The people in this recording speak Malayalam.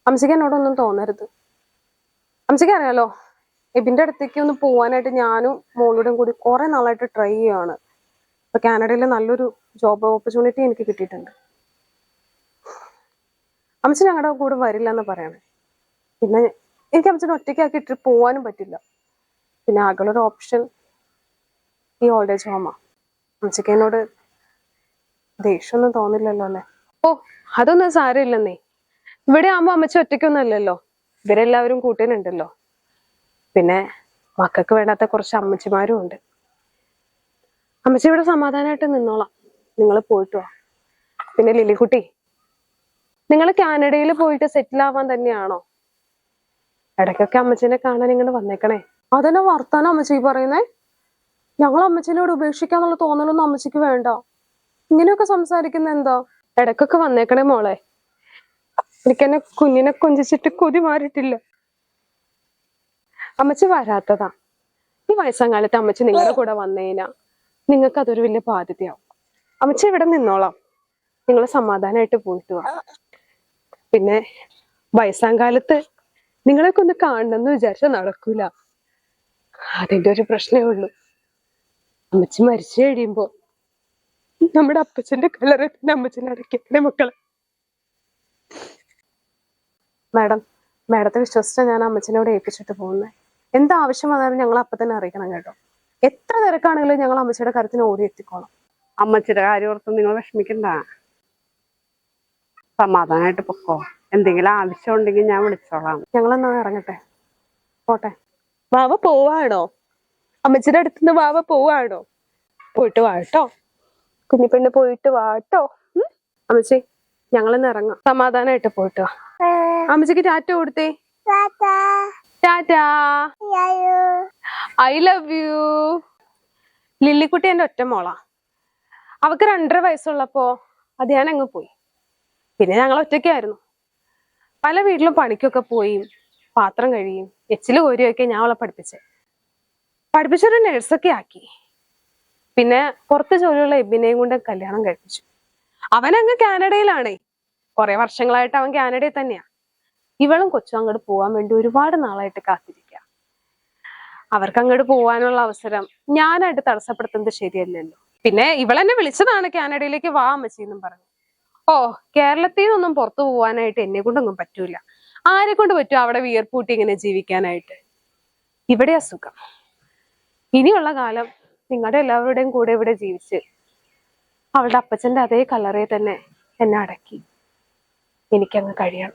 അംശയ്ക്ക് എന്നോടൊന്നും തോന്നരുത്. അംശയ്ക്ക് അറിയാലോ, എബിന്റെ അടുത്തേക്ക് ഒന്ന് പോവാനായിട്ട് ഞാനും മോളോടും കൂടി കുറെ നാളായിട്ട് ട്രൈ ചെയ്യുകയാണ്. ഇപ്പൊ കാനഡയിൽ നല്ലൊരു ജോബ് ഓപ്പർച്യൂണിറ്റി എനിക്ക് കിട്ടിയിട്ടുണ്ട്. അംശ ഞങ്ങളുടെ കൂടെ വരില്ല എന്ന് പറയണേ. പിന്നെ എനിക്ക് അംശനെ ഒറ്റയ്ക്കാക്കിയിട്ട് പോവാനും പറ്റില്ല. പിന്നെ ആകെയുള്ളൊരു ഓപ്ഷൻ ഈ ഓൾഡ് ഏജ് ഹോമാ. അംശയ്ക്ക് എന്നോട് ദേഷ്യമൊന്നും തോന്നില്ലല്ലോ അല്ലേ? ഓ, അതൊന്നും സാരമില്ലെന്നേ. ഇവിടെ ആകുമ്പോ അമ്മച്ചി ഒറ്റയ്ക്കൊന്നും അല്ലല്ലോ, ഇവരെല്ലാവരും കൂട്ടിനുണ്ടല്ലോ. പിന്നെ മക്കൾക്ക് വേണ്ടാത്ത കുറച്ച് അമ്മച്ചിമാരും ഉണ്ട്. അമ്മച്ചി ഇവിടെ സമാധാനമായിട്ട് നിന്നോളാം, നിങ്ങൾ പോയിട്ട് വാ. പിന്നെ ലില്ലിക്കുട്ടി, നിങ്ങൾ കാനഡയിൽ പോയിട്ട് സെറ്റിൽ ആവാൻ തന്നെയാണോ? ഇടയ്ക്കൊക്കെ അമ്മച്ചിനെ കാണാൻ ഇങ്ങനെ വന്നേക്കണേ. അതെന്നെ വർത്താനം അമ്മച്ചി പറയുന്നേ? ഞങ്ങൾ അമ്മച്ചിനോട് ഉപേക്ഷിക്കാന്നുള്ള തോന്നലൊന്നും അമ്മച്ചിക്ക് വേണ്ട. ഇങ്ങനെയൊക്കെ സംസാരിക്കുന്ന എന്താ? ഇടയ്ക്കൊക്കെ വന്നേക്കണേ മോളെ. എനിക്കെന്നെ കുഞ്ഞിനെ കൊഞ്ചിച്ചിട്ട് കൊതി മാറിയിട്ടില്ല. അമ്മച്ചി വരാത്തതാ. ഈ വയസ്സാം കാലത്ത് അമ്മച്ചി നിങ്ങളുടെ കൂടെ വന്നേനാ നിങ്ങൾക്ക് അതൊരു വലിയ ബാധ്യതയാവും. അമ്മച്ചി ഇവിടെ നിന്നോളാം, നിങ്ങൾ സമാധാനമായിട്ട് പോയിട്ട് വാ. പിന്നെ വയസ്സാം കാലത്ത് നിങ്ങളെയൊക്കെ ഒന്ന് കാണണമെന്ന് വിചാരിച്ചാൽ നടക്കൂല. അതിന്റെ ഒരു പ്രശ്നമേ ഉള്ളൂ. അമ്മച്ചി മരിച്ചു കഴിയുമ്പോ നമ്മുടെ അപ്പച്ചന്റെ കലറിൽ തന്നെ അമ്മച്ചിനെ അടയ്ക്കണേ മക്കളെ. മാഡത്തെ വിശ്വസിച്ചാ ഞാൻ അമ്മച്ചിനോട് ഏൽപ്പിച്ചിട്ട് പോകുന്നത്. എന്താവശ്യം വന്നാലും ഞങ്ങൾ അപ്പൊ തന്നെ അറിയിക്കണം കേട്ടോ. എത്ര തിരക്കാണെങ്കിലും ഞങ്ങൾ അമ്മച്ചിയുടെ കാര്യത്തിന് ഓടി എത്തിക്കോളാം. അമ്മച്ചിയുടെ കാര്യം ഓർത്ത് നിങ്ങൾ വിഷമിക്കണ്ട, സമാധാനമായിട്ട് പൊക്കോ. എന്തെങ്കിലും ആവശ്യം ഉണ്ടെങ്കിൽ ഞാൻ വിളിച്ചോളാം. ഞങ്ങളെന്നാ ഇറങ്ങട്ടെ, പോട്ടെ. വാവ പോവാണോ? അമ്മച്ചിയുടെ അടുത്തുനിന്ന് വാവ പോവാണോ? പോയിട്ട് വാട്ടോ കുഞ്ഞിപ്പെണ്ണ്, പോയിട്ട് വാട്ടോ. അമ്മച്ചി ഞങ്ങളെന്ന് ഇറങ്ങാം, സമാധാനമായിട്ട് പോയിട്ട് വാ. അമ്മച്ചിക്ക് ടാറ്റ കൊടുത്തേ. Tata, I love you. Lillikutty എന്റെ ഒറ്റ മോളാ. അവക്ക് 2.5 വയസ്സുള്ളപ്പോ അത് ഞാൻ അങ്ങ് പോയി. പിന്നെ ഞങ്ങൾ ഒറ്റയ്ക്കായിരുന്നു. പല വീട്ടിലും പണിക്കൊക്കെ പോയി പാത്രം കഴിയും എച്ചില് കോരിയൊക്കെ ഞാൻ അവളെ പഠിപ്പിച്ചൊരു നഴ്സൊക്കെ ആക്കി. പിന്നെ പുറത്ത് ജോലിയുള്ള എബിനെയും കൊണ്ട് കല്യാണം കഴിപ്പിച്ചു. അവനങ്ങ് കാനഡയിലാണേ. കുറെ വർഷങ്ങളായിട്ട് അവൻ കാനഡയിൽ തന്നെയാ. ഇവളും കൊച്ചും അങ്ങോട്ട് പോവാൻ വേണ്ടി ഒരുപാട് നാളായിട്ട് കാത്തിരിക്കുക. അവർക്ക് അങ്ങോട്ട് പോവാനുള്ള അവസരം ഞാനായിട്ട് തടസ്സപ്പെടുത്തുന്നത് ശരിയല്ലല്ലോ. പിന്നെ ഇവളെന്നെ വിളിച്ചതാണ് കാനഡയിലേക്ക് വാ അമ്മച്ചി എന്നും പറഞ്ഞു. ഓ, കേരളത്തിൽ നിന്നൊന്നും പുറത്തു പോവാനായിട്ട് എന്നെ കൊണ്ടൊന്നും പറ്റൂല. ആരെ കൊണ്ട് പറ്റും അവിടെ വിയർപ്പൂട്ടി ഇങ്ങനെ ജീവിക്കാനായിട്ട്? ഇവിടെയാ സുഖം. ഇനിയുള്ള കാലം നിങ്ങളുടെ എല്ലാവരുടെയും കൂടെ ഇവിടെ ജീവിച്ച് അവളുടെ അപ്പച്ചന്റെ അതേ കല്ലറയിൽ തന്നെ എന്നെ അടക്കി എനിക്കങ്ങ് കഴിയണം.